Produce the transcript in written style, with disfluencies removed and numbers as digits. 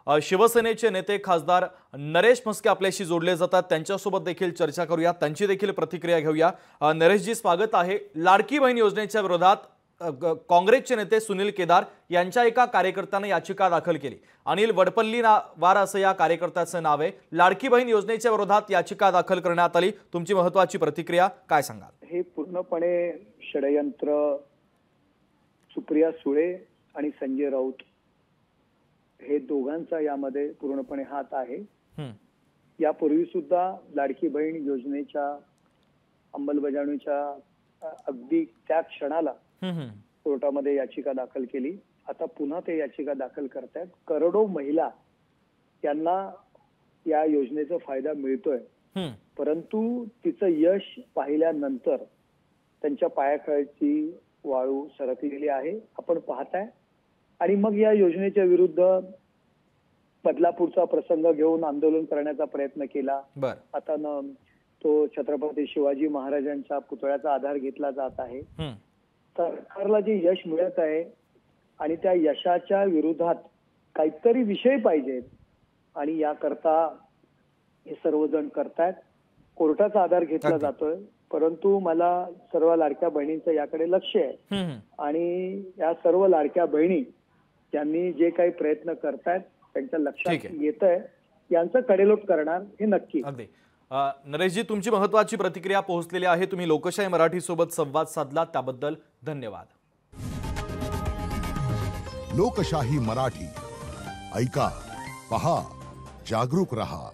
शिवसेनेचे नेते खासदार नरेश म्हस्के आपल्याशी जोडले जातात, त्यांच्यासोबत देखील चर्चा करूया, त्यांची देखील प्रतिक्रिया घेऊया। नरेशजी, स्वागत आहे। लाडकी बहीण योजनेच्या विरोधात काँग्रेसचे नेते सुनील केदार यांच्या एका कार्यकर्त्याने याचिका दाखल केली। अनिल वडपल्लीवार असं या कार्यकर्त्याचं नाव आहे। लाडकी बहीण योजनेच्या विरोधात याचिका दाखल करण्यात आली, तुमची महत्त्वाची प्रतिक्रिया काय सांगाल? हे पूर्णपणे षडयंत्र सुप्रिया सुळे आणि संजय राऊत हे दोघांचा यामध्ये पूर्णपणे हात आहे। यापूर्वी सुद्धा लाडकी बहीण योजनेच्या अंमलबजावणीच्या अगदी त्या क्षणाला कोर्टामध्ये याचिका दाखल केली। आता पुन्हा ते याचिका दाखल करतात। करोडो महिला यांना या योजनेचा फायदा मिळतोय, परंतु तिचं यश पाहिल्यानंतर त्यांच्या पायाखालची वाळू सरकलेली आहे, आपण पाहताय। आणि मग या योजनेच्या विरुद्ध बदलापूरचा प्रसंग घेऊन आंदोलन करण्याचा प्रयत्न केला। आता तो छत्रपती शिवाजी महाराजांच्या पुतळ्याचा आधार घेतला जात आहे। सरकारला जे यश मिळत आहे आणि त्या यशाच्या विरोधात काहीतरी विषय पाहिजेत आणि याकरता हे सर्वजण करतायत। कोर्टाचा आधार घेतला जातोय, परंतु मला सर्व लाडक्या बहिणींचं याकडे लक्ष आहे आणि या सर्व लाडक्या बहिणी यांनी जे काही प्रयत्न करतायत त्यांच्या लक्षात येतंय, यांचं कडेलोट करणार हे नक्की। अगदी नरेशजी, तुमची महत्त्वाची प्रतिक्रिया पोहोचलेली आहे। तुम्ही लोकशाही मराठी सोबत संवाद साधला त्याबद्दल धन्यवाद। लोकशाही मराठी ऐका, पहा, जागरूक रहा।